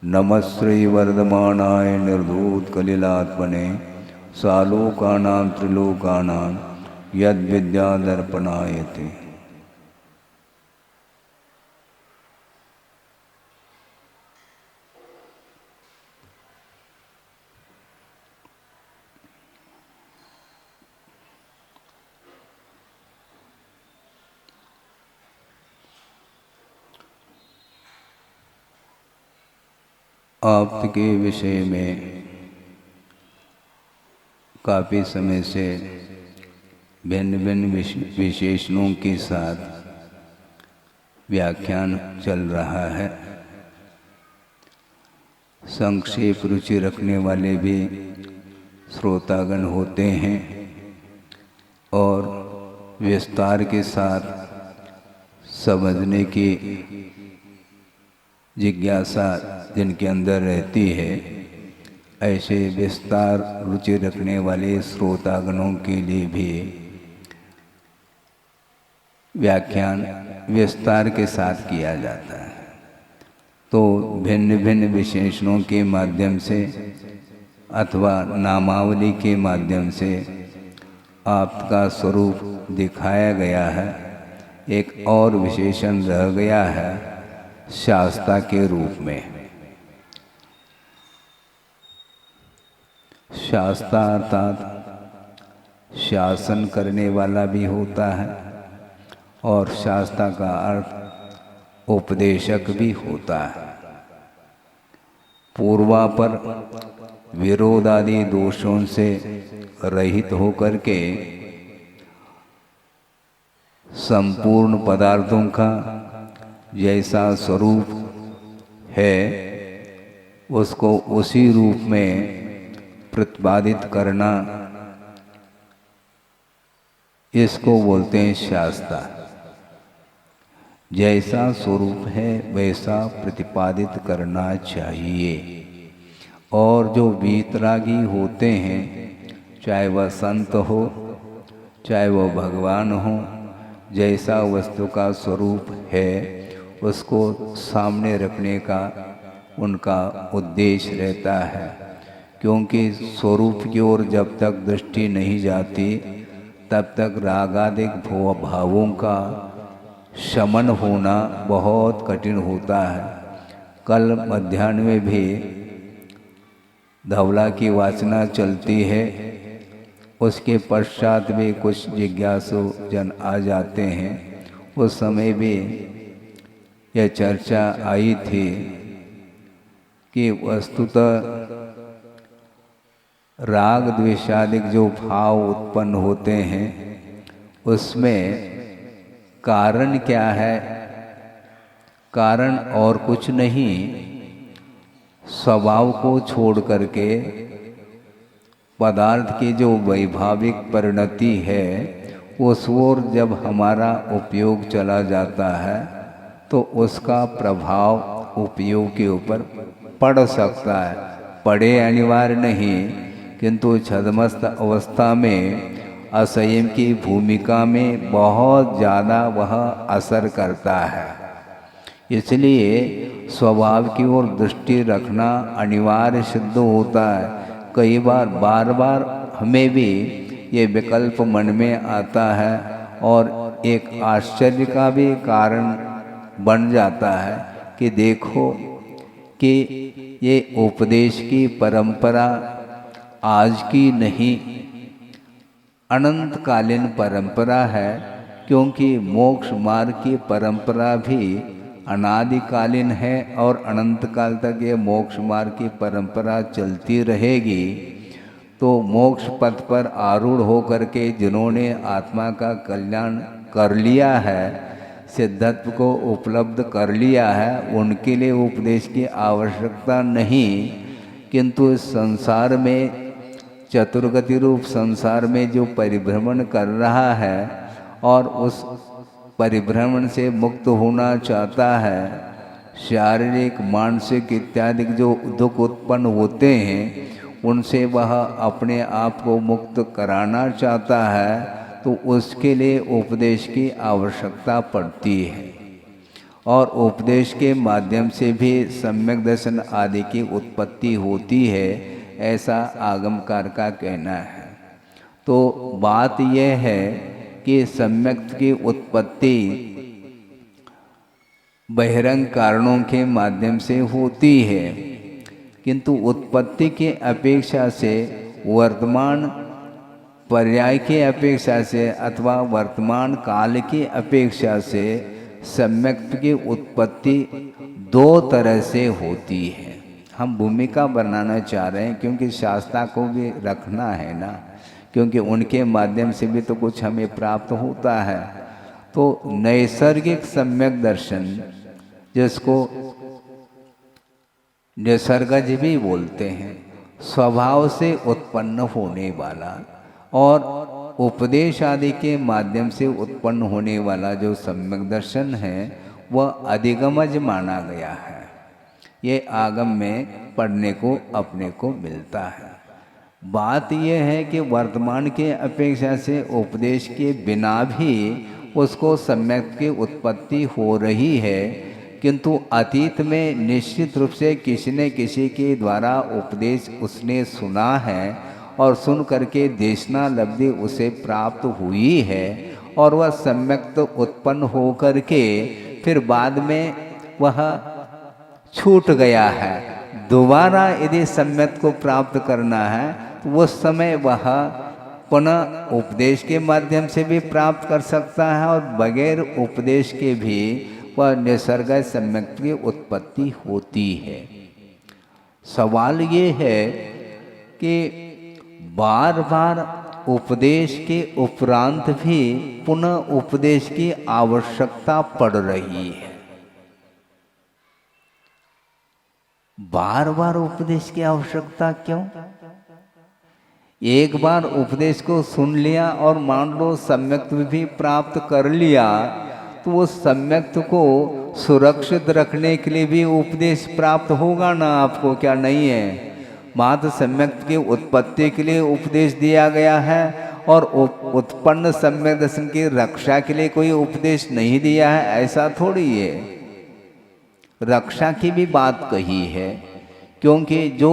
नमः श्री वर्धमानाय निर्धूत कलिलात्मने सालोकानां त्रिलोकानां यद्विद्यादर्पणायते। आप्त के विषय में काफ़ी समय से भिन्न भिन्न विशेषणों के साथ व्याख्यान चल रहा है। संक्षेप रुचि रखने वाले भी श्रोतागण होते हैं और विस्तार के साथ समझने की जिज्ञासा जिनके अंदर रहती है, ऐसे विस्तार रुचि रखने वाले श्रोतागणों के लिए भी व्याख्यान विस्तार के साथ किया जाता है। तो भिन्न भिन्न विशेषणों के माध्यम से अथवा नामावली के माध्यम से आपका स्वरूप दिखाया गया है। एक और विशेषण रह गया है शास्ता के रूप में। शास्ता अर्थात शासन करने वाला भी होता है और शास्ता का अर्थ उपदेशक भी होता है। पूर्वापर विरोध आदि दोषों से रहित होकर के संपूर्ण पदार्थों का जैसा स्वरूप है उसको उसी रूप में प्रतिपादित करना, इसको बोलते हैं शास्ता। जैसा स्वरूप है वैसा प्रतिपादित करना चाहिए। और जो वीतरागी होते हैं, चाहे वह संत हो चाहे वह भगवान हो, जैसा वस्तु का स्वरूप है उसको सामने रखने का उनका उद्देश्य रहता है। क्योंकि स्वरूप की ओर जब तक दृष्टि नहीं जाती तब तक रागादिक भावों का शमन होना बहुत कठिन होता है। कल मध्याह्न में भी धवला की वासना चलती है, उसके पश्चात भी कुछ जिज्ञासु जन आ जाते हैं। उस समय भी यह चर्चा आई थी कि वस्तुतः राग द्वेषादिक जो भाव उत्पन्न होते हैं उसमें कारण क्या है? कारण और कुछ नहीं, स्वभाव को छोड़ करके पदार्थ की जो वैभाविक परिणति है उस ओर जब हमारा उपयोग चला जाता है तो उसका प्रभाव उपयोग के ऊपर पड़ सकता है। पड़े अनिवार्य नहीं, किंतु छद्मस्त अवस्था में असंयम की भूमिका में बहुत ज़्यादा वह असर करता है। इसलिए स्वभाव की ओर दृष्टि रखना अनिवार्य सिद्ध होता है। कई बार बार हमें भी ये विकल्प मन में आता है और एक आश्चर्य का भी कारण बन जाता है कि देखो कि ये उपदेश की परंपरा आज की नहीं, अनंतकालीन परंपरा है। क्योंकि मोक्ष मार्ग की परंपरा भी अनादिकालीन है और अनंत काल तक ये मोक्ष मार्ग की परंपरा चलती रहेगी। तो मोक्ष पथ पर आरूढ़ होकर के जिन्होंने आत्मा का कल्याण कर लिया है, सिद्धत्व को उपलब्ध कर लिया है, उनके लिए उपदेश की आवश्यकता नहीं। किंतु इस संसार में, चतुर्गति रूप संसार में जो परिभ्रमण कर रहा है और उस परिभ्रमण से मुक्त होना चाहता है, शारीरिक मानसिक इत्यादि जो दुख उत्पन्न होते हैं उनसे वह अपने आप को मुक्त कराना चाहता है, तो उसके लिए उपदेश की आवश्यकता पड़ती है। और उपदेश के माध्यम से भी सम्यक दर्शन आदि की उत्पत्ति होती है, ऐसा आगमकार का कहना है। तो बात यह है कि सम्यक की उत्पत्ति बहिरंग कारणों के माध्यम से होती है, किंतु उत्पत्ति के अपेक्षा से वर्तमान पर्याय के अपेक्षा से अथवा वर्तमान काल की अपेक्षा से सम्यक की उत्पत्ति दो तरह से होती है। हम भूमिका बनाना चाह रहे हैं क्योंकि शास्त्रा को भी रखना है ना, क्योंकि उनके माध्यम से भी तो कुछ हमें प्राप्त होता है। तो नैसर्गिक सम्यक दर्शन, जिसको निसर्गज भी बोलते हैं, स्वभाव से उत्पन्न होने वाला, और उपदेश आदि के माध्यम से उत्पन्न होने वाला जो सम्यक दर्शन है वह अधिगमज माना गया है। ये आगम में पढ़ने को अपने को मिलता है। बात यह है कि वर्तमान के अपेक्षा से उपदेश के बिना भी उसको सम्यक की उत्पत्ति हो रही है, किंतु अतीत में निश्चित रूप से किसी न किसी के द्वारा उपदेश उसने सुना है और सुन करके देशना लब्धि उसे प्राप्त हुई है, और वह सम्यक उत्पन्न हो करके फिर बाद में वह छूट गया है। दोबारा यदि सम्यक को प्राप्त करना है तो उस समय वह पुनः उपदेश के माध्यम से भी प्राप्त कर सकता है, और बगैर उपदेश के भी वह निसर्ग सम्यक की उत्पत्ति होती है। सवाल ये है कि बार बार उपदेश के उपरांत भी पुनः उपदेश की आवश्यकता पड़ रही है। बार बार उपदेश की आवश्यकता क्यों? एक बार उपदेश को सुन लिया और मान लो सम्यक भी प्राप्त कर लिया, तो उस सम्यक को सुरक्षित रखने के लिए भी उपदेश प्राप्त होगा ना आपको, क्या नहीं है? मात्र सम्यक की उत्पत्ति के लिए उपदेश दिया गया है, और उत्पन्न सम्यक दर्शन की रक्षा के लिए कोई उपदेश नहीं दिया है, ऐसा थोड़ी है। रक्षा की भी बात कही है, क्योंकि जो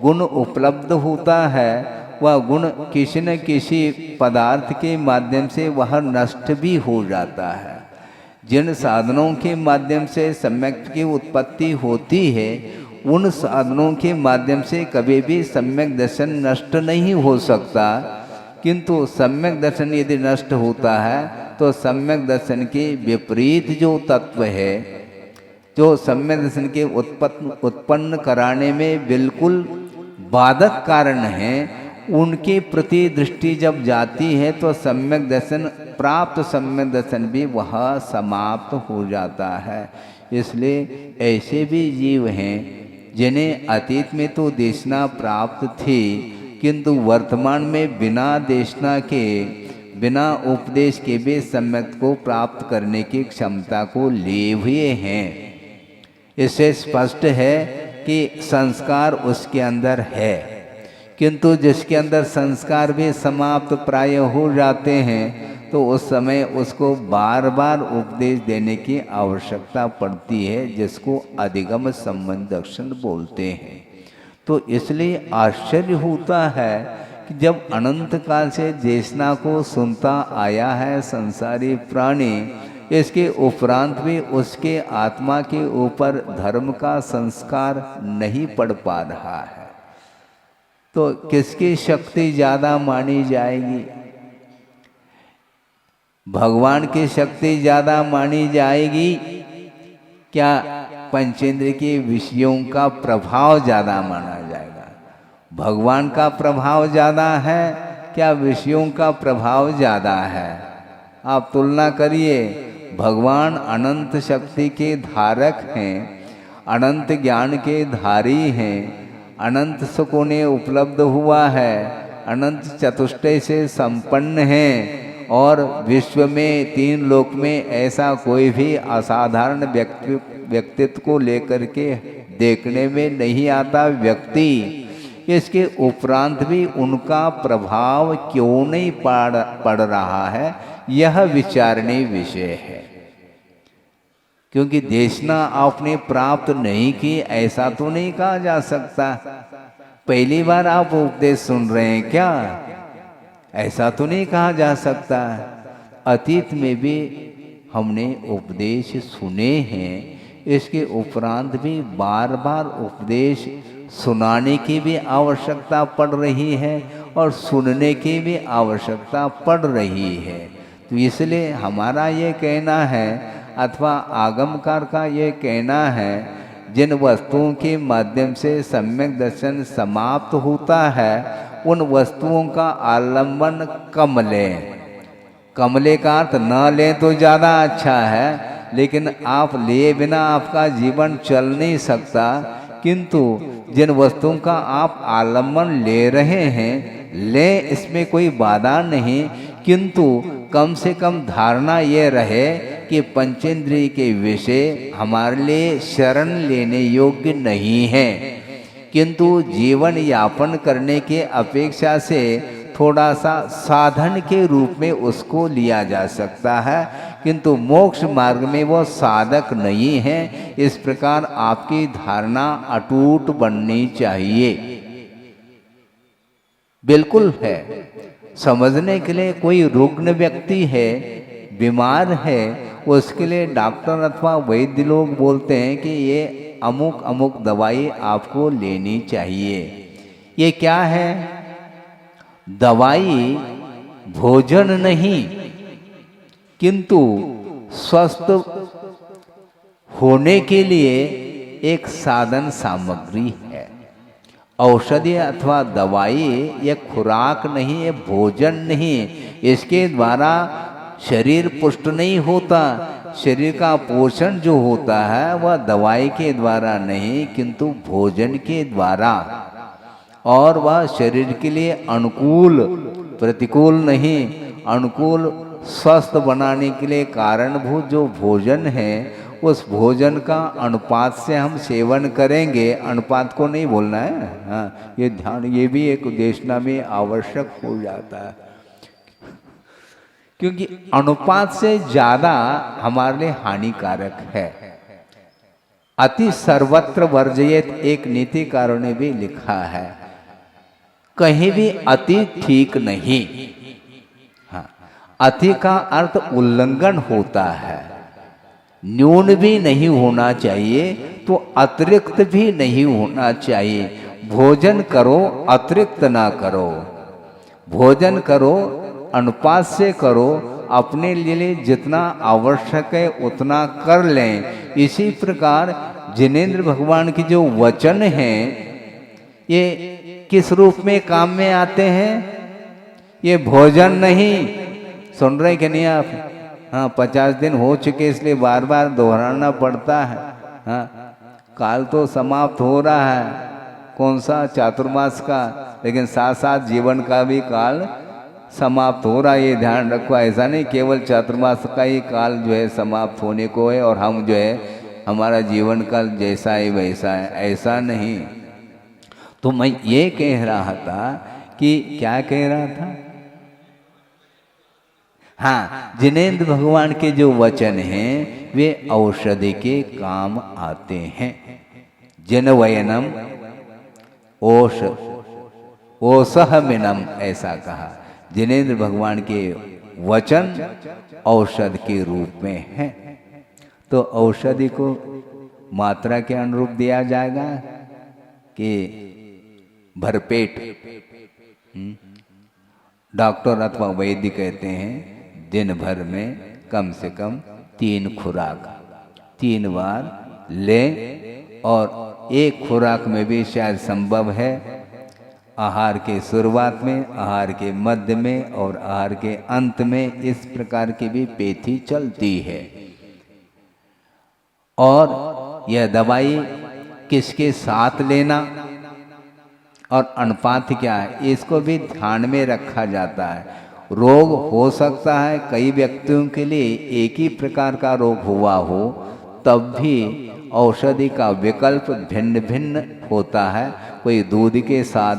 गुण उपलब्ध होता है वह गुण किसी न किसी पदार्थ के माध्यम से वह नष्ट भी हो जाता है। जिन साधनों के माध्यम से सम्यक की उत्पत्ति होती है, उन साधनों के माध्यम से कभी भी सम्यक दर्शन नष्ट नहीं हो सकता, किंतु सम्यक दर्शन यदि नष्ट होता है तो सम्यक दर्शन के विपरीत जो तत्व है, जो सम्यक दर्शन के उत्पन्न कराने में बिल्कुल बाधक कारण है, उनके प्रति दृष्टि जब जाती है तो सम्यक दर्शन, प्राप्त सम्यक दर्शन भी वह समाप्त हो जाता है। इसलिए ऐसे भी जीव हैं जिन्हें अतीत में तो देशना प्राप्त थी, किंतु वर्तमान में बिना देशना के, बिना उपदेश के भी सम्यक को प्राप्त करने की क्षमता को लिए हुए हैं। इससे स्पष्ट है कि संस्कार उसके अंदर है, किंतु जिसके अंदर संस्कार भी समाप्त प्राय हो जाते हैं तो उस समय उसको बार बार उपदेश देने की आवश्यकता पड़ती है, जिसको अधिगम संबंध दर्शन बोलते हैं। तो इसलिए आश्चर्य होता है कि जब अनंत काल से देशना को सुनता आया है संसारी प्राणी, इसके उपरांत भी उसके आत्मा के ऊपर धर्म का संस्कार नहीं पड़ पा रहा है, तो किसकी शक्ति ज़्यादा मानी जाएगी? भगवान की शक्ति ज़्यादा मानी जाएगी क्या पंचेंद्र के विषयों का प्रभाव ज़्यादा माना जाएगा? भगवान का प्रभाव ज़्यादा है क्या विषयों का प्रभाव ज़्यादा है? आप तुलना करिए। भगवान अनंत शक्ति के धारक हैं, अनंत ज्ञान के धारी हैं, अनंत सुखों ने उपलब्ध हुआ है, अनंत चतुष्टय से संपन्न हैं, और विश्व में तीन लोक में ऐसा कोई भी असाधारण व्यक्तित्व को लेकर के देखने में नहीं आता व्यक्ति। इसके उपरांत भी उनका प्रभाव क्यों नहीं पड़ रहा है, यह विचारणीय विषय है। क्योंकि देशना आपने प्राप्त नहीं की ऐसा तो नहीं कहा जा सकता। पहली बार आप उपदेश सुन रहे हैं क्या, ऐसा तो नहीं कहा जा सकता। अतीत में भी हमने उपदेश सुने हैं, इसके उपरांत भी बार बार उपदेश सुनाने की भी आवश्यकता पड़ रही है और सुनने की भी आवश्यकता पड़ रही है। तो इसलिए हमारा ये कहना है अथवा आगमकार का ये कहना है, जिन वस्तुओं के माध्यम से सम्यक दर्शन समाप्त होता है उन वस्तुओं का आलंबन कम लें। कमले का अर्थ न लें तो ज़्यादा अच्छा है, लेकिन आप लिए बिना आपका जीवन चल नहीं सकता। किंतु जिन वस्तुओं का आप आलम्बन ले रहे हैं, लें, इसमें कोई बाधा नहीं, किंतु कम से कम धारणा ये रहे कि पंचेंद्रिय के विषय हमारे लिए शरण लेने योग्य नहीं है, किंतु जीवन यापन करने के अपेक्षा से थोड़ा सा साधन के रूप में उसको लिया जा सकता है, किंतु मोक्ष मार्ग में वो साधक नहीं है। इस प्रकार आपकी धारणा अटूट बननी चाहिए। बिल्कुल है, समझने के लिए कोई रुग्ण व्यक्ति है, बीमार है, उसके लिए डॉक्टर अथवा वैद्य लोग बोलते हैं कि ये अमुक अमुक दवाई आपको लेनी चाहिए। ये क्या है? दवाई भोजन नहीं, किंतु स्वस्थ होने के लिए एक साधन सामग्री है। औषधि अथवा दवाई ये खुराक नहीं, ये भोजन नहीं। इसके द्वारा शरीर पुष्ट नहीं होता। शरीर का पोषण जो होता है वह दवाई के द्वारा नहीं, किंतु भोजन के द्वारा। और वह शरीर के लिए अनुकूल, प्रतिकूल नहीं, अनुकूल स्वस्थ बनाने के लिए कारणभूत जो भोजन है, उस भोजन का अनुपात से हम सेवन करेंगे। अनुपात को नहीं बोलना है, हाँ, ये ध्यान, ये भी एक देशना में आवश्यक हो जाता है, क्योंकि अनुपात से ज़्यादा हमारे लिए हानिकारक है। अति सर्वत्र वर्जयेत, एक नीतिकारों ने भी लिखा है, कहीं भी अति ठीक नहीं। हाँ, अति का अर्थ उल्लंघन होता है। न्यून भी नहीं होना चाहिए तो अतिरिक्त भी नहीं होना चाहिए। भोजन करो, अतिरिक्त ना करो। भोजन करो, अनुपात से करो, अपने लिए जितना आवश्यक है उतना कर लें। इसी प्रकार जिनेंद्र भगवान की जो वचन हैं, ये किस रूप में काम में आते हैं? ये भोजन नहीं, सुन रहे कि नहीं आप? हाँ, 50 दिन हो चुके इसलिए बार बार दोहराना पड़ता है। हाँ, काल तो समाप्त हो रहा है, कौन सा? चातुर्मास का, लेकिन साथ साथ जीवन का भी काल समाप्त हो रहा है। ये ध्यान रखो, ऐसा नहीं केवल चातुर्मास का ही काल जो है समाप्त होने को है और हम जो है हमारा जीवन काल जैसा है वैसा है, ऐसा नहीं। तो मैं ये कह रहा था कि क्या कह रहा था? हाँ, जिनेंद्र भगवान के जो वचन हैं वे औषधि के काम आते हैं। जनवयनम ओष ओसहमिनम, ऐसा कहा। जिनेंद्र भगवान के वचन औषध के रूप में हैं। तो औषधि को मात्रा के अनुरूप दिया जाएगा कि भरपेट? डॉक्टर अथवा वैद्य कहते हैं दिन भर में कम से कम 3 खुराक 3 बार लें, और एक खुराक में भी शायद संभव है आहार के शुरुआत में, आहार के मध्य में और आहार के अंत में। इस प्रकार की भी पेथी चलती है। और यह दवाई किसके साथ लेना और अनुपात क्या है, इसको भी ध्यान में रखा जाता है। रोग हो सकता है कई व्यक्तियों के लिए एक ही प्रकार का रोग हुआ हो, तब भी औषधि का विकल्प भिन्न भिन्न होता है। कोई दूध के साथ,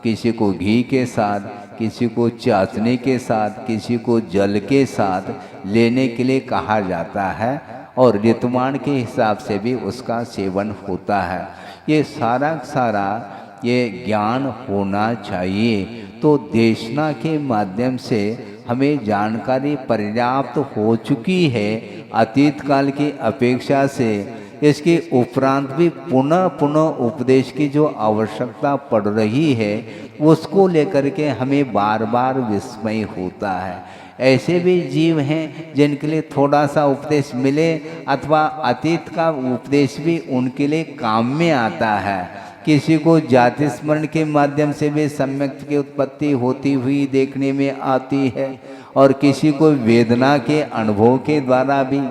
किसी को घी के साथ, किसी को चाशनी के साथ, किसी को जल के साथ लेने के लिए कहा जाता है। और ऋतुमान के हिसाब से भी उसका सेवन होता है। ये सारा ये ज्ञान होना चाहिए। तो देशना के माध्यम से हमें जानकारी पर्याप्त हो चुकी है अतीत काल की अपेक्षा से। इसके उपरांत भी पुनः पुनः उपदेश की जो आवश्यकता पड़ रही है उसको लेकर के हमें बार बार विस्मय होता है। ऐसे भी जीव हैं जिनके लिए थोड़ा सा उपदेश मिले अथवा अतीत का उपदेश भी उनके लिए काम में आता है। किसी को जाति स्मरण के माध्यम से भी सम्यक की उत्पत्ति होती हुई देखने में आती है, और किसी को वेदना के अनुभव के द्वारा भी,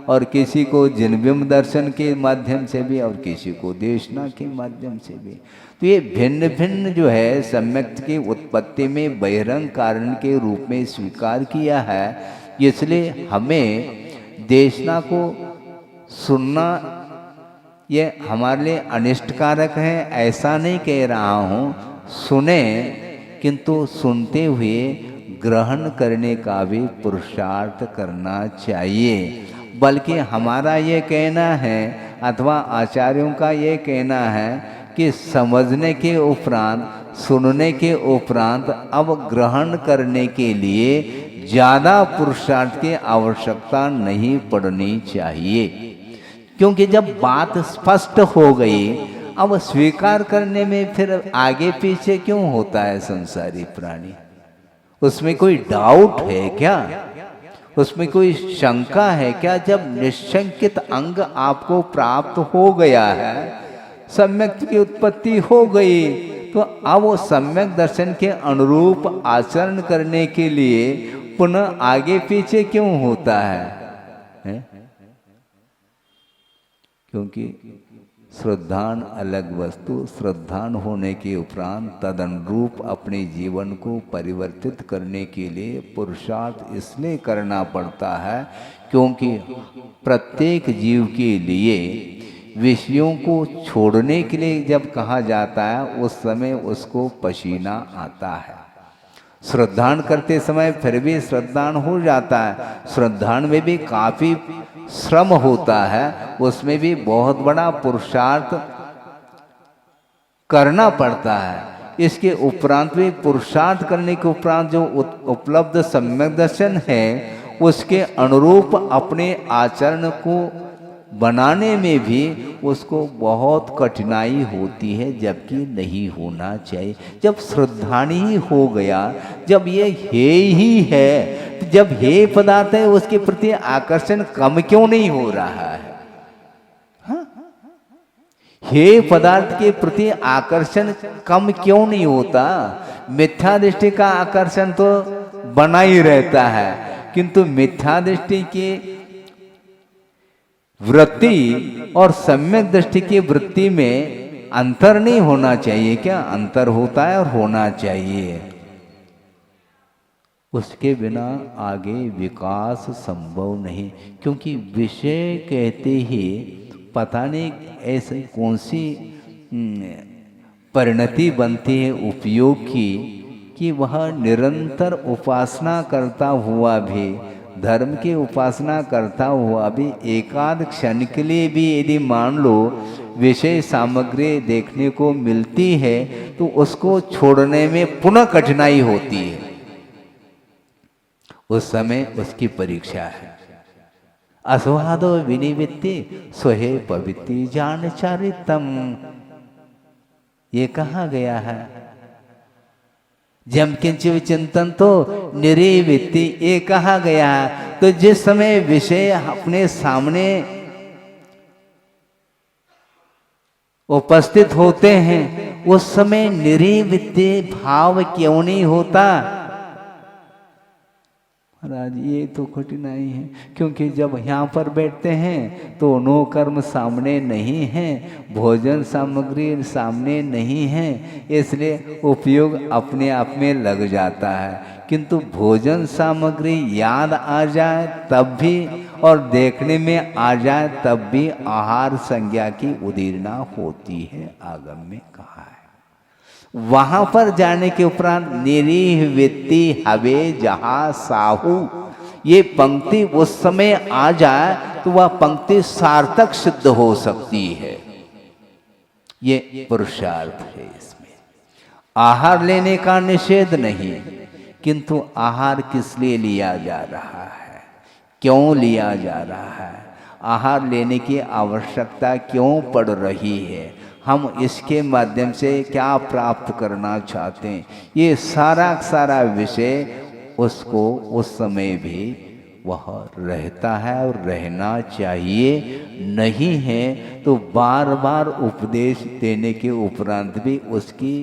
और किसी को जिनबिंब दर्शन के माध्यम से भी, और किसी को देशना के माध्यम से भी। तो ये भिन्न भिन्न जो है सम्यक की उत्पत्ति में बहिरंग कारण के रूप में स्वीकार किया है। इसलिए हमें देशना को सुनना ये हमारे लिए अनिष्टकारक है ऐसा नहीं कह रहा हूँ, सुने, किंतु सुनते हुए ग्रहण करने का भी पुरुषार्थ करना चाहिए। बल्कि हमारा ये कहना है अथवा आचार्यों का ये कहना है कि समझने के उपरांत, सुनने के उपरांत अब ग्रहण करने के लिए ज़्यादा पुरुषार्थ की आवश्यकता नहीं पड़नी चाहिए। क्योंकि जब बात स्पष्ट हो गई, अब स्वीकार करने में फिर आगे पीछे क्यों होता है संसारी प्राणी? उसमें कोई डाउट है क्या? उसमें कोई शंका है क्या? जब निशंकित अंग आपको प्राप्त हो गया है, सम्यक की उत्पत्ति हो गई, तो अब वो सम्यक दर्शन के अनुरूप आचरण करने के लिए पुनः आगे पीछे क्यों होता है? क्योंकि श्रद्धान अलग वस्तु, श्रद्धान होने के उपरांत तदनुरूप अपने जीवन को परिवर्तित करने के लिए पुरुषार्थ इसलिए करना पड़ता है क्योंकि प्रत्येक जीव के लिए विषयों को छोड़ने के लिए जब कहा जाता है उस समय उसको पसीना आता है। श्रद्धान करते समय फिर भी श्रद्धान हो जाता है, श्रद्धान में भी काफ़ी श्रम होता है, उसमें भी बहुत बड़ा पुरुषार्थ करना पड़ता है। इसके उपरांत भी पुरुषार्थ करने के उपरांत जो उपलब्ध सम्यक दर्शन है उसके अनुरूप अपने आचरण को बनाने में भी उसको बहुत कठिनाई होती है, जबकि नहीं होना चाहिए। जब श्रद्धानी ही हो गया, जब ये है ही है, जब हे पदार्थ है उसके प्रति आकर्षण कम क्यों नहीं हो रहा है? हाँ? हे पदार्थ के प्रति आकर्षण कम क्यों नहीं होता? मिथ्या दृष्टि का आकर्षण तो बना ही रहता है, किंतु मिथ्या दृष्टि की वृत्ति और सम्यक दृष्टि की वृत्ति में अंतर नहीं होना चाहिए क्या? अंतर होता है और होना चाहिए। उसके बिना आगे विकास संभव नहीं, क्योंकि विषय कहते ही पता नहीं ऐसी कौन सी परिणति बनती है उपयोग की कि वह निरंतर उपासना करता हुआ भी, धर्म की उपासना करता हुआ भी एकाध क्षण के लिए भी यदि मान लो विषय सामग्री देखने को मिलती है तो उसको छोड़ने में पुनः कठिनाई होती है। उस समय उसकी परीक्षा है। अस्वादो विनिवृत्ति स्वहे पवित्ति जान चारितम, ये कहा गया है। जम किंचित चिंतन तो निरीवित्ति, ये कहा गया है। तो जिस समय विषय अपने सामने उपस्थित होते हैं उस समय निरीवित्ति भाव क्यों नहीं होता? महाराज ये तो कठिनाई है, क्योंकि जब यहाँ पर बैठते हैं तो नो कर्म सामने नहीं है, भोजन सामग्री सामने नहीं है, इसलिए उपयोग अपने आप में लग जाता है। किंतु भोजन सामग्री याद आ जाए तब भी और देखने में आ जाए तब भी आहार संज्ञा की उदीरना होती है, आगम में कहा है। वहां पर जाने के उपरांत निरीह वित्ति हवे जहा साहू, ये पंक्ति उस समय आ जाए तो वह पंक्ति सार्थक सिद्ध हो सकती है। ये पुरुषार्थ है इसमें। आहार लेने का निषेध नहीं, किंतु आहार किस लिए लिया जा रहा है, क्यों लिया जा रहा है, आहार लेने की आवश्यकता क्यों पड़ रही है, हम इसके माध्यम से क्या प्राप्त करना चाहते हैं, ये सारा सारा विषय उसको उस समय भी वह रहता है और रहना चाहिए। नहीं है तो बार बार उपदेश देने के उपरांत भी उसकी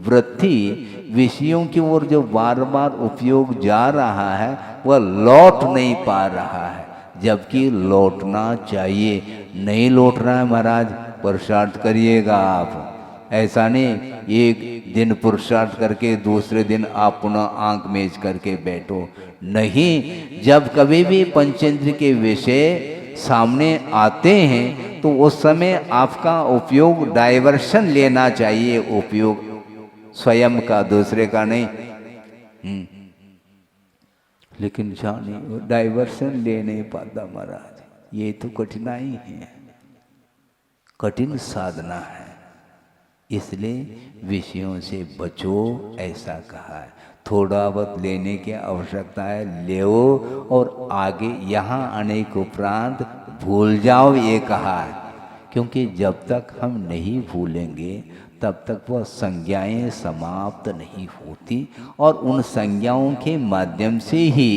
वृत्ति विषयों की ओर जो बार बार उपयोग जा रहा है वह लौट नहीं पा रहा है, जबकि लौटना चाहिए। नहीं लौट रहा है महाराज, पुरुषार्थ करिएगा आप। ऐसा नहीं एक दिन पुरुषार्थ करके दूसरे दिन आप पुनः आंख मेज करके बैठो। नहीं, जब कभी भी पंचेंद्र के विषय सामने आते हैं तो उस समय आपका उपयोग डाइवर्शन लेना चाहिए, उपयोग स्वयं का, दूसरे का नहीं। लेकिन जाने डाइवर्शन ले नहीं पाता महाराज, ये तो कठिनाई है, कठिन साधना है। इसलिए विषयों से बचो ऐसा कहा है। थोड़ा बहुत लेने की आवश्यकता है, ले और आगे यहाँ आने के उपरांत भूल जाओ ये कहा है। क्योंकि जब तक हम नहीं भूलेंगे तब तक वह संज्ञाएं समाप्त नहीं होती और उन संज्ञाओं के माध्यम से ही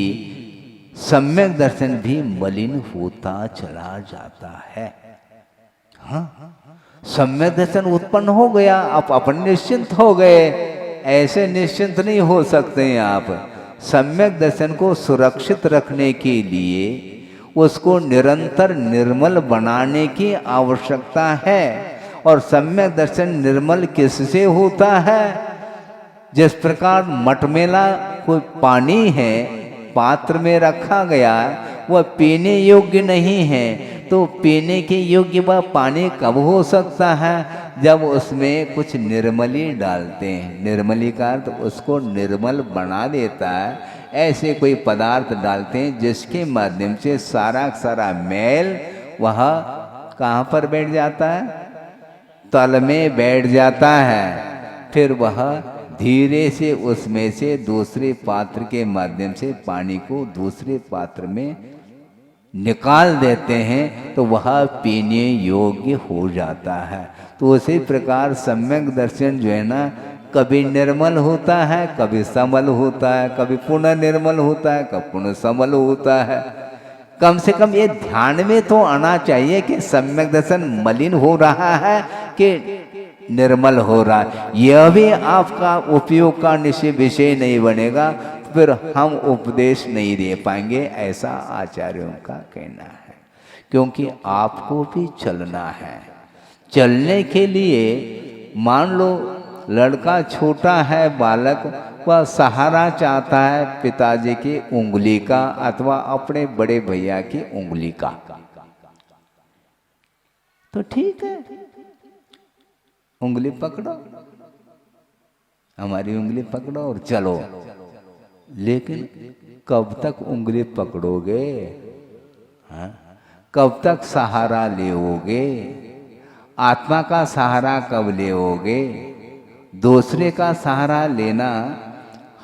सम्यक दर्शन भी मलिन होता चला जाता है। हाँ, सम्यक दर्शन उत्पन्न हो गया, आप अपन निश्चिंत हो गए। ऐसे निश्चिंत नहीं हो सकते हैं आप। सम्यक दर्शन को सुरक्षित रखने के लिए उसको निरंतर निर्मल बनाने की आवश्यकता है। और सम्यक दर्शन निर्मल किससे होता है? जिस प्रकार मटमेला कोई पानी है पात्र में रखा गया, वह पीने योग्य नहीं है, तो पीने के योग्य वह पानी कब हो सकता है? जब उसमें कुछ निर्मली डालते हैं। निर्मली का अर्थ उसको निर्मल बना देता है। ऐसे कोई पदार्थ डालते हैं जिसके माध्यम से सारा सारा मैल वह कहाँ पर बैठ जाता है? तल में बैठ जाता है। फिर वह धीरे से उसमें से दूसरे पात्र के माध्यम से पानी को दूसरे पात्र में निकाल देते हैं, तो वह पीने योग्य हो जाता है। तो उसी प्रकार सम्यक दर्शन जो है ना, कभी निर्मल होता है, कभी समल होता है, कभी पुनः निर्मल होता है, कभी पुनः समल होता है। कम से कम ये ध्यान में तो आना चाहिए कि सम्यक दर्शन मलिन हो रहा है कि निर्मल हो रहा है। यह भी आपका उपयोग का विषय नहीं बनेगा, फिर हम उपदेश नहीं दे पाएंगे, ऐसा आचार्यों का कहना है। क्योंकि आपको भी चलना है। चलने के लिए मान लो लड़का छोटा है, बालक, वह सहारा चाहता है पिताजी की उंगली का अथवा अपने बड़े भैया की उंगली का, तो ठीक है, उंगली पकड़ो, हमारी उंगली पकड़ो और चलो। लेकिन कब तक उंगली पकड़ोगे? हाँ? कब तक सहारा लेओगे? आत्मा का सहारा कब लेओगे? दूसरे का सहारा लेना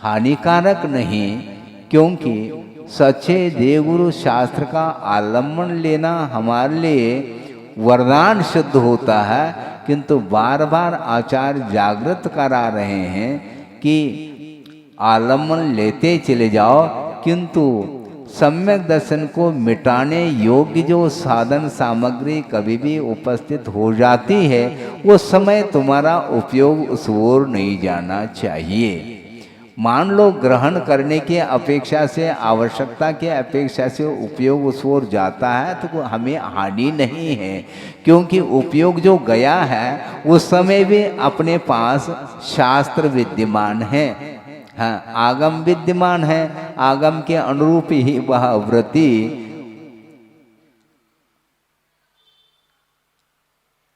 हानिकारक नहीं, क्योंकि सच्चे देवगुरु शास्त्र का आलम्बन लेना हमारे लिए वरदान सिद्ध होता है। किंतु बार बार आचार्य जागृत करा रहे हैं कि आलम्बन लेते चले जाओ, किंतु सम्यक दर्शन को मिटाने योग्य जो साधन सामग्री कभी भी उपस्थित हो जाती है, उस समय तुम्हारा उपयोग उस ओर नहीं जाना चाहिए। मान लो ग्रहण करने की अपेक्षा से, आवश्यकता की अपेक्षा से उपयोग उस ओर जाता है तो हमें हानि नहीं है, क्योंकि उपयोग जो गया है उस समय भी अपने पास शास्त्र विद्यमान है। हाँ, आगम विद्यमान है, आगम के अनुरूप ही वह वृत्ति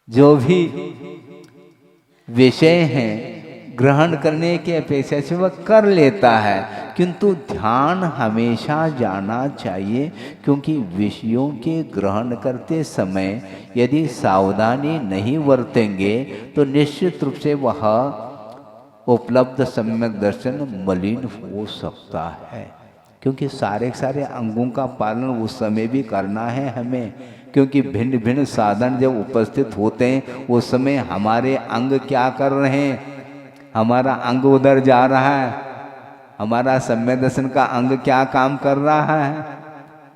जो भी विषय हैं ग्रहण करने की अपेक्षा से वह कर लेता है, किंतु ध्यान हमेशा जाना चाहिए, क्योंकि विषयों के ग्रहण करते समय यदि सावधानी नहीं बरतेंगे तो निश्चित रूप से वह उपलब्ध सम्यक दर्शन मलिन हो सकता है। क्योंकि सारे सारे अंगों का पालन उस समय भी करना है हमें, क्योंकि भिन्न भिन्न साधन जब उपस्थित होते हैं उस समय हमारे अंग क्या कर रहे हैं, हमारा अंग उधर जा रहा है, हमारा सम्यक दर्शन का अंग क्या काम कर रहा है,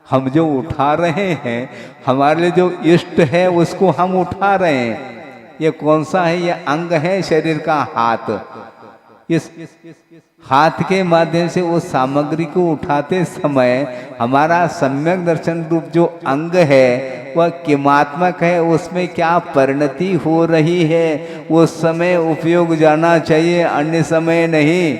हम जो उठा रहे हैं, हमारे लिए जो इष्ट है उसको हम उठा रहे हैं। ये कौन सा है? ये अंग है शरीर का हाथ। इस हाथ के माध्यम से उस सामग्री को उठाते समय हमारा सम्यक दर्शन रूप जो अंग है वह किमात्मक है, उसमें क्या परिणति हो रही है उस समय उपयोग जाना चाहिए, अन्य समय नहीं।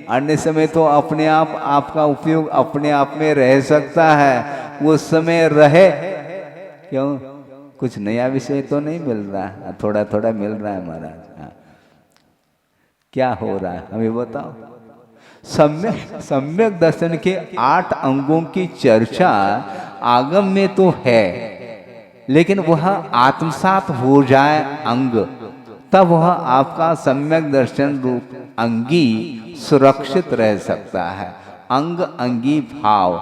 अन्य समय तो अपने आप आपका उपयोग अपने आप में रह सकता है, उस समय रहे। क्यों? कुछ नया विषय तो नहीं मिल रहा, थोड़ा थोड़ा मिल रहा है महाराज। क्या हो रहा है हमें बताओ। सम्यक दर्शन के 8 अंगों की चर्चा आगम में तो है, लेकिन वह आत्मसात हो जाए अंग, तब वह आपका सम्यक दर्शन रूप अंगी सुरक्षित रह सकता है। अंग अंगी भाव,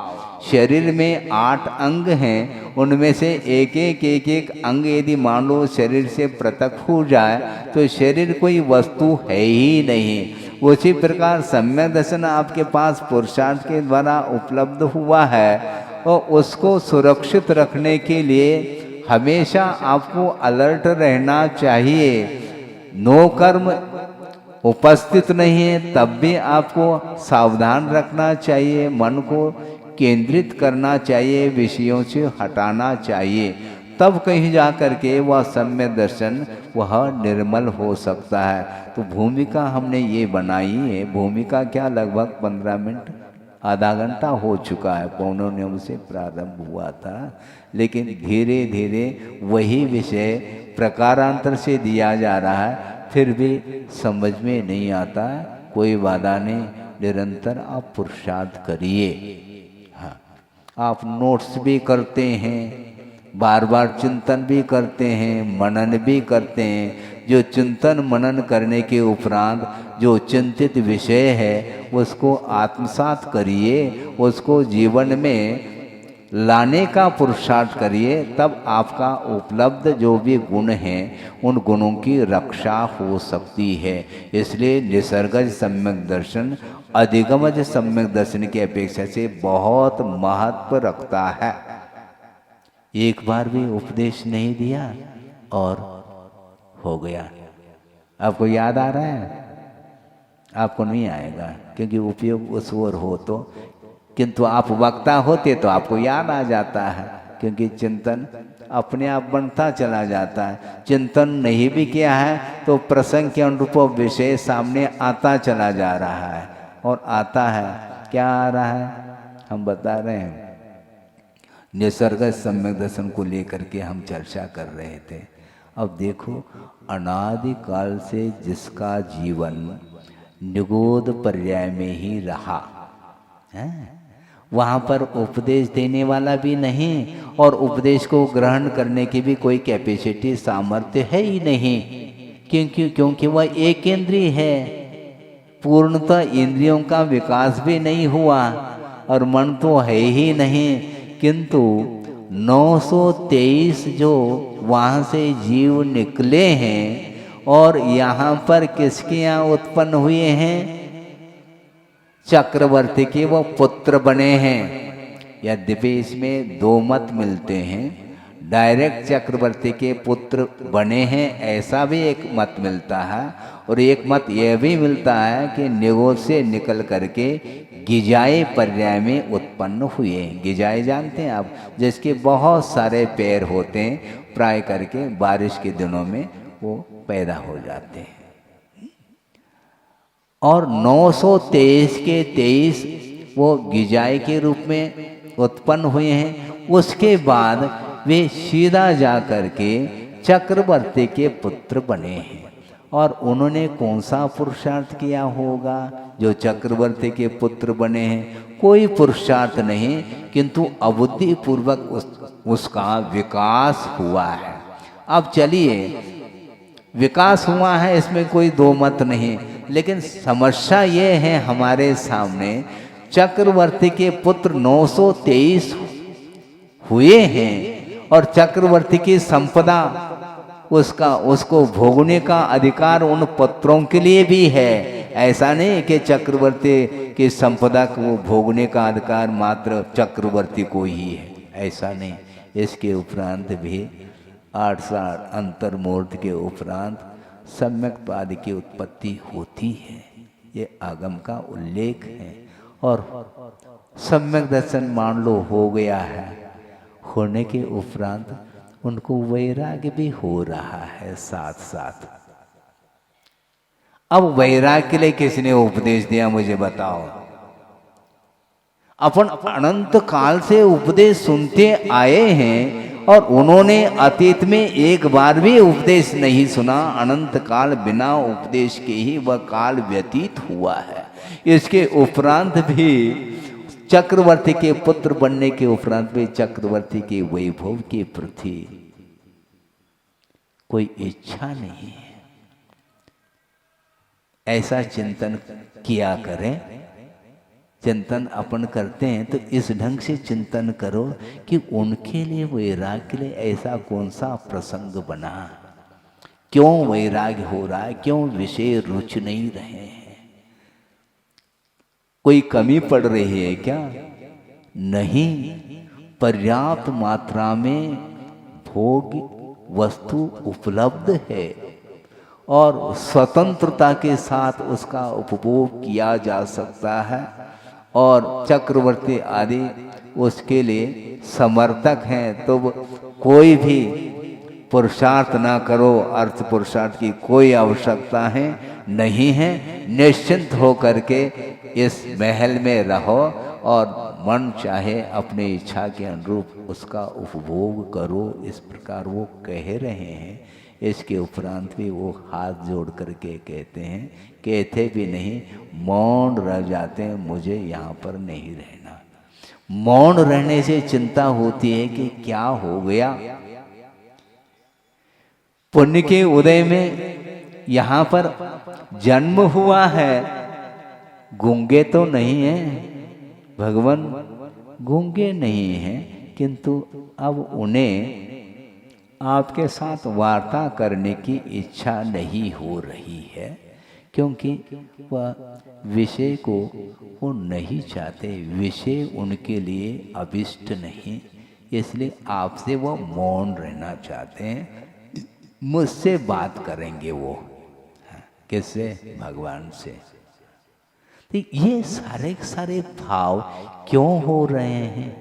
शरीर में 8 अंग हैं, उनमें से एक अंग यदि मान लो शरीर से पृथक हो जाए तो शरीर कोई वस्तु है ही नहीं। उसी प्रकार सम्यक दर्शन आपके पास पुरुषार्थ के द्वारा उपलब्ध हुआ है और उसको सुरक्षित रखने के लिए हमेशा आपको अलर्ट रहना चाहिए। नो कर्म उपस्थित नहीं है तब भी आपको सावधान रखना चाहिए, मन को केंद्रित करना चाहिए, विषयों से हटाना चाहिए, तब कहीं जा कर के वह सम्यक दर्शन वह निर्मल हो सकता है। तो भूमिका हमने ये बनाई है, भूमिका क्या लगभग 15 मिनट आधा घंटा हो चुका है, पौने 9 से प्रारंभ हुआ था, लेकिन धीरे धीरे वही विषय प्रकारांतर से दिया जा रहा है, फिर भी समझ में नहीं आता। कोई बाधा नहीं, निरंतर आप पुरुषार्थ करिए। हाँ, आप नोट्स भी करते हैं, बार बार चिंतन भी करते हैं, मनन भी करते हैं। जो चिंतन मनन करने के उपरांत जो चिंतित विषय है उसको आत्मसात करिए, उसको जीवन में लाने का पुरुषार्थ करिए, तब आपका उपलब्ध जो भी गुण हैं उन गुणों की रक्षा हो सकती है। इसलिए निसर्गज सम्यक दर्शन अधिगमज सम्यक दर्शन की अपेक्षा से बहुत महत्व रखता है। एक बार भी उपदेश नहीं दिया और हो गया। आपको याद आ रहा है? आपको नहीं आएगा, क्योंकि उपयोग उस ओर हो तो, किंतु आप वक्ता होते तो आपको याद आ जाता है, क्योंकि चिंतन अपने आप बनता चला जाता है। चिंतन नहीं भी किया है तो प्रसंग के अनुरूप विषय सामने आता चला जा रहा है, और आता है क्या आ रहा है हम बता रहे हैं। निसर्ग सम्यक दर्शन को लेकर के हम चर्चा कर रहे थे। अब देखो, अनादि काल से जिसका जीवन निगोद पर्याय में ही रहा है, वहाँ पर उपदेश देने वाला भी नहीं और उपदेश को ग्रहण करने की भी कोई कैपेसिटी सामर्थ्य है ही नहीं, क्योंकि वह एक इंद्रिय है, पूर्णतः इंद्रियों का विकास भी नहीं हुआ और मन तो है ही नहीं। किंतु 923 जो वहाँ से जीव निकले हैं और यहाँ पर किसके यहाँ उत्पन्न हुए हैं? चक्रवर्ती के वो पुत्र बने हैं। यद्यपि इसमें 2 मत मिलते हैं, डायरेक्ट चक्रवर्ती के पुत्र बने हैं ऐसा भी एक मत मिलता है, और एक मत यह भी मिलता है कि निगोद से निकल करके गिजाए पर्याय में उत्पन्न हुए। गिजाए जानते हैं आप, जिसके बहुत सारे पैर होते हैं, प्राय करके बारिश के दिनों में वो पैदा हो जाते हैं। और 923 के 23 वो गिजाए के रूप में उत्पन्न हुए हैं। उसके बाद वे सीधा जा कर के चक्रवर्ती के पुत्र बने हैं। और उन्होंने कौन सा पुरुषार्थ किया होगा जो चक्रवर्ती के पुत्र बने हैं? कोई पुरुषार्थ नहीं, किंतु अबुद्धि पूर्वक उसका विकास हुआ है। अब चलिए, विकास हुआ है इसमें कोई दो मत नहीं, लेकिन समस्या ये है हमारे सामने, चक्रवर्ती के पुत्र 923 हुए हैं और चक्रवर्ती की संपदा उसको भोगने का अधिकार उन पुत्रों के लिए भी है। ऐसा नहीं कि चक्रवर्ती की संपदा को भोगने का अधिकार मात्र चक्रवर्ती को ही है, ऐसा नहीं। इसके उपरांत भी 8 साल अंतर्मूर्त के उपरांत सम्यक पाद की उत्पत्ति होती है, ये आगम का उल्लेख है। और सम्यक दर्शन मान लो हो गया है, होने के उपरांत उनको वैराग्य भी हो रहा है साथ साथ। अब वैराग्य के लिए किसने उपदेश दिया मुझे बताओ? अपन अनंत काल से उपदेश सुनते आए हैं और उन्होंने अतीत में एक बार भी उपदेश नहीं सुना। अनंत काल बिना उपदेश के ही वह काल व्यतीत हुआ है। इसके उपरांत भी चक्रवर्ती के पुत्र बनने के उपरांत भी चक्रवर्ती के वैभव के प्रति कोई इच्छा नहीं है। ऐसा चिंतन किया करें। चिंतन अपन करते हैं तो इस ढंग से चिंतन करो कि उनके लिए वैराग्य के लिए ऐसा कौन सा प्रसंग बना, क्यों वैराग्य हो रहा है, क्यों विषय रुच नहीं रहे हैं? कोई कमी पड़ रही है क्या? नहीं, पर्याप्त मात्रा में भोग वस्तु उपलब्ध है और स्वतंत्रता के साथ उसका उपभोग किया जा सकता है। और चक्रवर्ती आदि उसके लिए समर्थक हैं, तो कोई भी पुरुषार्थ ना करो, अर्थ पुरुषार्थ की कोई आवश्यकता है नहीं है। निश्चिंत हो करके इस महल में रहो और मन चाहे अपनी इच्छा के अनुरूप उसका उपभोग करो, इस प्रकार वो कह रहे हैं। इसके उपरांत भी वो हाथ जोड़ करके कहते हैं, कहते भी नहीं, मौन रह जाते हैं, मुझे यहाँ पर नहीं रहना। मौन रहने से चिंता होती है कि क्या हो गया। पुण्य के उदय में यहाँ पर जन्म हुआ है, गूंगे तो नहीं है भगवान, गूंगे नहीं हैं, किंतु अब उन्हें आपके साथ वार्ता करने की इच्छा नहीं हो रही है, क्योंकि वह विषय को वो नहीं चाहते, विषय उनके लिए अभिष्ट नहीं, इसलिए आपसे वो मौन रहना चाहते हैं। मुझसे बात करेंगे वो, किससे? भगवान से। तो ये सारे सारे भाव क्यों हो रहे हैं?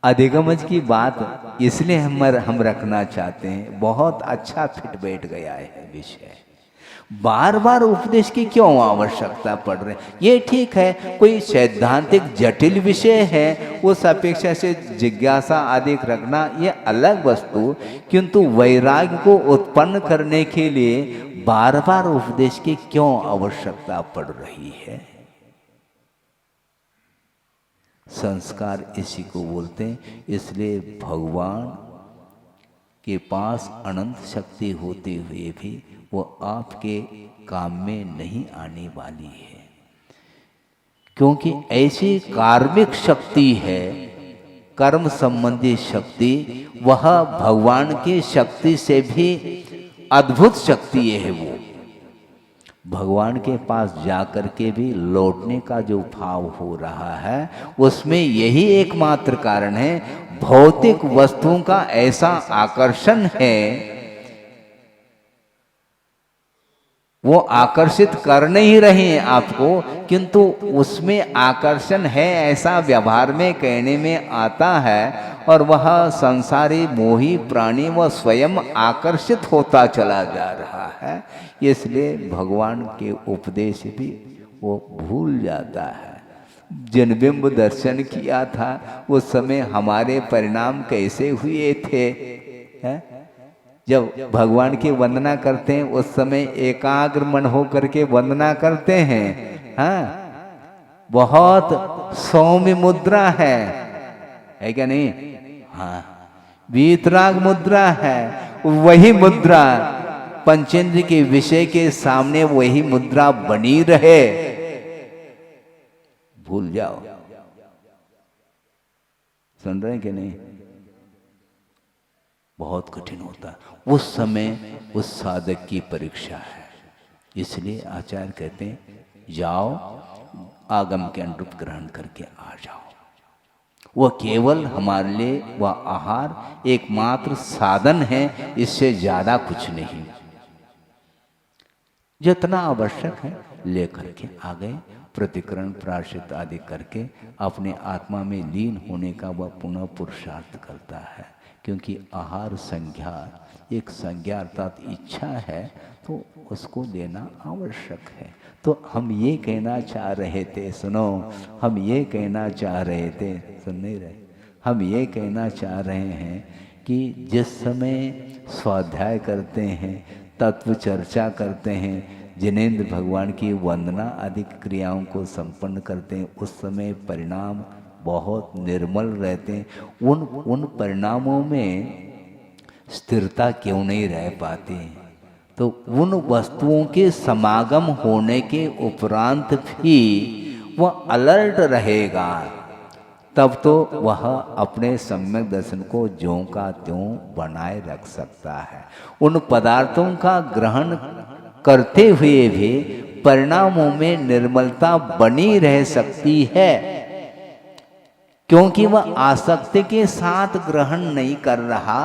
अधिगमज की बात इसलिए हम रखना चाहते हैं, बहुत अच्छा फिट बैठ गया है विषय। बार बार उपदेश की क्यों आवश्यकता पड़ रही है? ये ठीक है, कोई सैद्धांतिक जटिल विषय है, उस अपेक्षा से जिज्ञासा आदि रखना ये अलग वस्तु, किंतु वैराग्य को उत्पन्न करने के लिए बार बार उपदेश की क्यों आवश्यकता पड़ रही है? संस्कार इसी को बोलते हैं। इसलिए भगवान के पास अनंत शक्ति होते हुए भी वो आपके काम में नहीं आने वाली है, क्योंकि ऐसी कार्मिक शक्ति है, कर्म संबंधी शक्ति, वह भगवान की शक्ति से भी अद्भुत शक्ति है। वो भगवान के पास जाकर के भी लौटने का जो भाव हो रहा है, उसमें यही एकमात्र कारण है, भौतिक वस्तुओं का ऐसा आकर्षण है, वो आकर्षित कर नहीं रहे हैं आपको, किंतु उसमें आकर्षण है ऐसा व्यवहार में कहने में आता है, और वह संसारी मोही प्राणी वह स्वयं आकर्षित होता चला जा रहा है। इसलिए भगवान के उपदेश भी वो भूल जाता है। जिन बिंब दर्शन किया था उस समय हमारे परिणाम कैसे हुए थे, है? जब भगवान की वंदना करते हैं उस समय एकाग्र मन हो करके वंदना करते हैं। हाँ, बहुत सौम्य मुद्रा है क्या नहीं? हाँ, वीतराग मुद्रा है। वही मुद्रा पंचेंद्र के विषय के सामने वही मुद्रा बनी रहे, भूल जाओ। सुन रहे हैं कि नहीं? बहुत कठिन होता है उस समय, उस साधक की परीक्षा है। इसलिए आचार्य कहते हैं जाओ आगम के अनुरूप ग्रहण करके आ जाओ। वह केवल हमारे लिए वह आहार एकमात्र साधन है, इससे ज्यादा कुछ नहीं। जितना आवश्यक है लेकर के आ गए, प्रतिकरण प्रायश्चित आदि करके अपने आत्मा में लीन होने का वह पुनः पुरुषार्थ करता है। क्योंकि आहार संज्ञा एक संज्ञा अर्थात इच्छा है, तो उसको लेना आवश्यक है। तो हम ये कहना चाह रहे थे, सुनो, हम ये कहना चाह रहे थे, सुन नहीं रहे, हम ये कहना चाह रहे हैं कि जिस समय स्वाध्याय करते हैं, तत्व चर्चा करते हैं, जिनेंद्र भगवान की वंदना आदि क्रियाओं को संपन्न करते हैं, उस समय परिणाम बहुत निर्मल रहते हैं। उन परिणामों में स्थिरता क्यों नहीं रह पाती? तो उन वस्तुओं के समागम होने के उपरांत भी वह अलर्ट रहेगा, तब तो वह अपने सम्यक दर्शन को ज्यों का त्यों बनाए रख सकता है। उन पदार्थों का ग्रहण करते हुए भी परिणामों में निर्मलता बनी रह सकती है, क्योंकि वह आसक्ति के साथ ग्रहण नहीं कर रहा,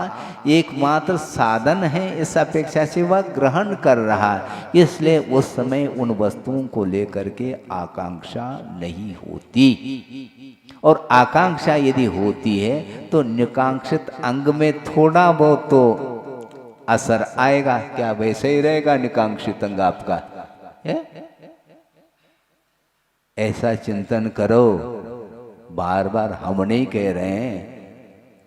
एकमात्र साधन है, इस अपेक्षा से वह ग्रहण कर रहा। इसलिए उस समय उन वस्तुओं को लेकर के आकांक्षा नहीं होती। और आकांक्षा यदि होती है तो निकांक्षित अंग में थोड़ा बहुत तो असर आएगा। क्या वैसे ही रहेगा निकांक्षित अंग आपका? ऐसा चिंतन करो। बार बार हम नहीं कह रहे हैं,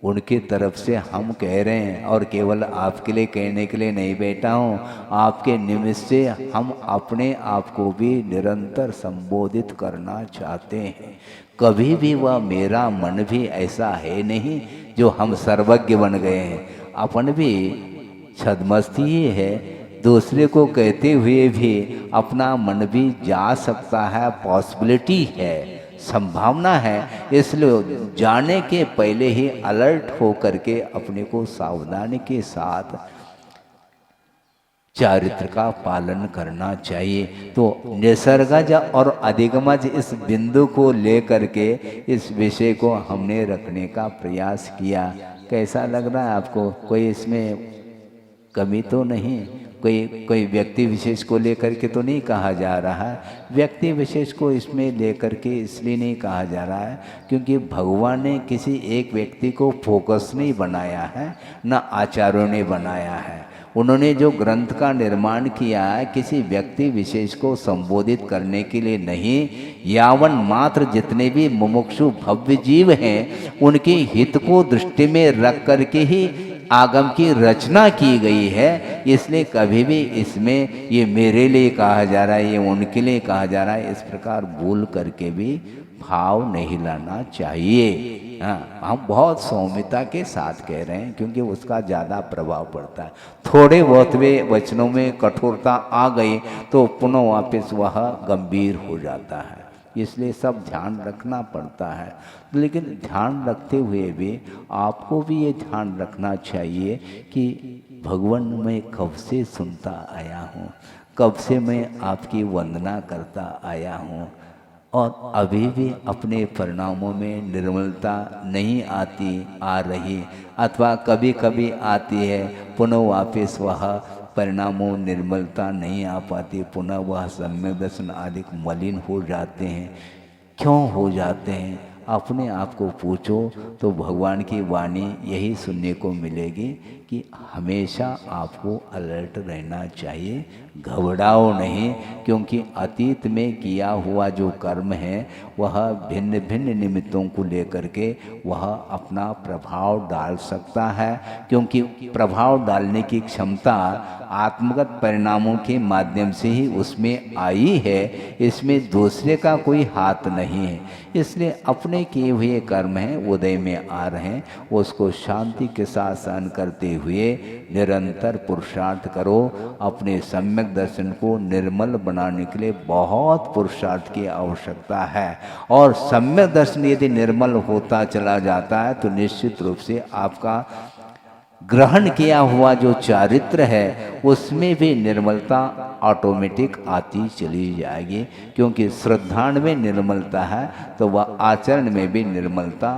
उनकी तरफ से हम कह रहे हैं, और केवल आपके लिए कहने के लिए नहीं बैठा हूँ। आपके निमित्त से हम अपने आप को भी निरंतर संबोधित करना चाहते हैं। कभी भी वह मेरा मन भी ऐसा है नहीं जो हम सर्वज्ञ बन गए हैं। अपन भी छद्मस्ती ही है, दूसरे को कहते हुए भी अपना मन भी जा सकता है, पॉसिबिलिटी है, संभावना है। इसलिए जाने के पहले ही अलर्ट हो करके अपने को सावधानी के साथ चारित्र का पालन करना चाहिए। तो निसर्गज और अधिगमज इस बिंदु को लेकर के इस विषय को हमने रखने का प्रयास किया। कैसा लग रहा है आपको? कोई इसमें कमी तो नहीं? कोई व्यक्ति विशेष को लेकर के तो नहीं कहा जा रहा है। व्यक्ति विशेष को इसमें लेकर के इसलिए नहीं कहा जा रहा है क्योंकि भगवान ने किसी एक व्यक्ति को फोकस नहीं बनाया है, न आचार्यों ने बनाया है। उन्होंने जो ग्रंथ का निर्माण किया है किसी व्यक्ति विशेष को संबोधित करने के लिए नहीं, यावन मात्र जितने भी मुमुक्षु भव्य जीव हैं उनके हित को दृष्टि में रख करके ही आगम की रचना की गई है। इसलिए कभी भी इसमें ये मेरे लिए कहा जा रहा है, ये उनके लिए कहा जा रहा है, इस प्रकार भूल करके भी भाव नहीं लाना चाहिए। हाँ, हम बहुत सौम्यता के साथ कह रहे हैं क्योंकि उसका ज़्यादा प्रभाव पड़ता है। थोड़े बहुत वे वचनों में कठोरता आ गई तो पुनः वापस वह गंभीर हो जाता है। इसलिए सब ध्यान रखना पड़ता है। लेकिन ध्यान रखते हुए भी आपको भी ये ध्यान रखना चाहिए कि भगवान मैं कब से सुनता आया हूँ, कब से मैं आपकी वंदना करता आया हूँ, और अभी भी अपने परिणामों में निर्मलता नहीं आ रही, अथवा कभी कभी आती है पुनः वापस वह परिणामों निर्मलता नहीं आ पाती, पुनः वह सम्यक दर्शन आदि मलिन हो जाते हैं। क्यों हो जाते हैं? अपने आप को पूछो तो भगवान की वाणी यही सुनने को मिलेगी कि हमेशा आपको अलर्ट रहना चाहिए, घबराओ नहीं, क्योंकि अतीत में किया हुआ जो कर्म है वह भिन्न भिन्न निमित्तों को लेकर के वह अपना प्रभाव डाल सकता है, क्योंकि प्रभाव डालने की क्षमता आत्मगत परिणामों के माध्यम से ही उसमें आई है, इसमें दूसरे का कोई हाथ नहीं है। इसलिए अपने किए हुए कर्म हैं उदय में आ रहे हैं, उसको शांति के साथ सहन करते हुए निरंतर पुरुषार्थ करो। अपने सम्यक दर्शन को निर्मल बनाने के लिए बहुत पुरुषार्थ की आवश्यकता है, और सम्यक दर्शन यदि निर्मल होता चला जाता है तो निश्चित रूप से आपका ग्रहण किया हुआ जो चारित्र है उसमें भी निर्मलता ऑटोमेटिक आती चली जाएगी, क्योंकि श्रद्धा में निर्मलता है तो वह आचरण में भी निर्मलता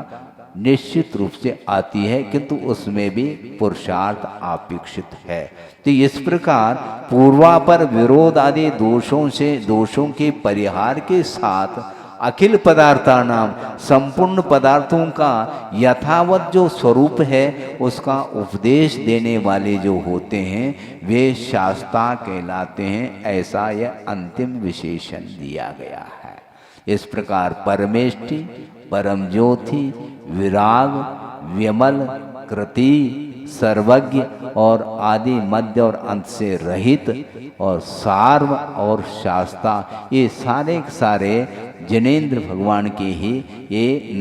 निश्चित रूप से आती है, किंतु उसमें भी पुरुषार्थ अपेक्षित है। तो इस प्रकार पूर्वापर विरोध आदि दोषों के परिहार के साथ अखिल पदार्थानाम संपूर्ण पदार्थों का यथावत जो स्वरूप है उसका उपदेश देने वाले जो होते हैं वे शास्ता कहलाते हैं, ऐसा यह अंतिम विशेषण दिया गया है। इस प्रकार परमेष्टि, परम ज्योति, विराग, विमल, कृति, सर्वज्ञ और आदि मध्य और अंत से रहित और सार्व और शास्ता, ये सारे जिनेंद्र भगवान के ही ये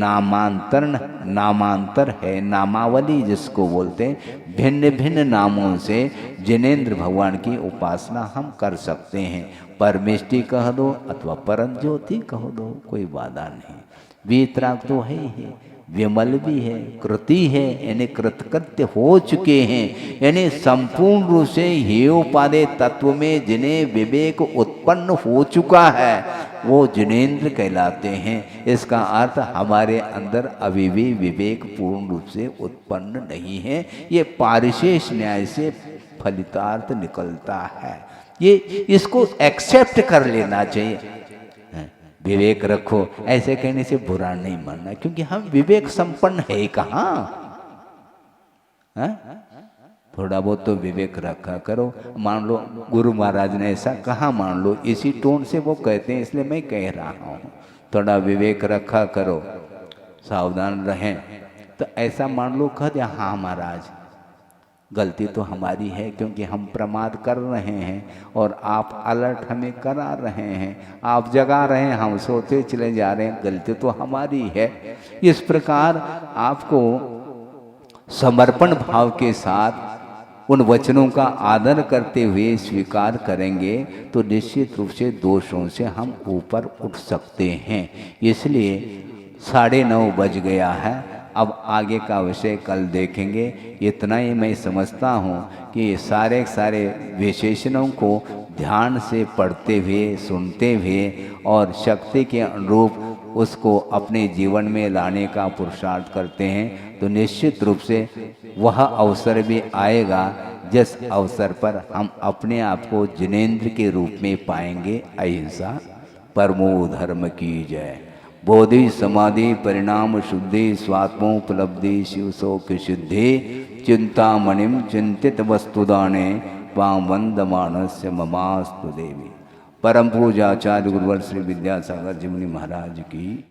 नामांतर है, नामावली जिसको बोलते हैं। भिन्न भिन्न नामों से जिनेंद्र भगवान की उपासना हम कर सकते हैं। परमेष्टि कह दो अथवा परम ज्योति कह दो, कोई बाधा नहीं। वीतराग तो है ही, विमल भी है, कृति है, यानी कृतकृत्य हो चुके हैं, यानी संपूर्ण रूप से हेयोपादेय तत्व में जिन्हें विवेक उत्पन्न हो चुका है वो जिनेंद्र कहलाते हैं। इसका अर्थ हमारे अंदर अभी भी विवेक पूर्ण रूप से उत्पन्न नहीं है, ये पारिशेष न्याय से फलितार्थ निकलता है। ये इसको एक्सेप्ट कर लेना चाहिए। विवेक रखो ऐसे कहने से बुरा नहीं मानना, क्योंकि हम विवेक संपन्न है कहाँ। थोड़ा बहुत तो विवेक रखा करो। मान लो गुरु महाराज ने ऐसा कहा, मान लो इसी टोन से वो कहते हैं, इसलिए मैं कह रहा हूँ थोड़ा विवेक रखा करो, सावधान रहें। तो ऐसा मान लो कह दिया, हाँ महाराज गलती तो हमारी है, क्योंकि हम प्रमाद कर रहे हैं और आप अलर्ट हमें करा रहे हैं, आप जगा रहे हैं, हम सोते चले जा रहे हैं, गलती तो हमारी है। इस प्रकार आपको समर्पण भाव के साथ उन वचनों का आदर करते हुए स्वीकार करेंगे तो निश्चित रूप से दोषों से हम ऊपर उठ सकते हैं। इसलिए 9:30 बज गया है, अब आगे का विषय कल देखेंगे। इतना ही मैं समझता हूँ कि सारे विशेषणों को ध्यान से पढ़ते हुए, सुनते हुए और शक्ति के अनुरूप उसको अपने जीवन में लाने का पुरुषार्थ करते हैं तो निश्चित रूप से वह अवसर भी आएगा जिस अवसर पर हम अपने आप को जिनेंद्र के रूप में पाएंगे। अहिंसा परमो धर्म की जय। बोधि समाधि परिणाम शुद्धि स्वात्मोपलब्धि शिव शोक सिद्धि चिंतामणिम चिंतित वस्तुदाने वाम वंदमानस्य ममास्तु देवी। परम पूज्य आचार्य गुरुवर श्री विद्यासागर जी मुनि महाराज की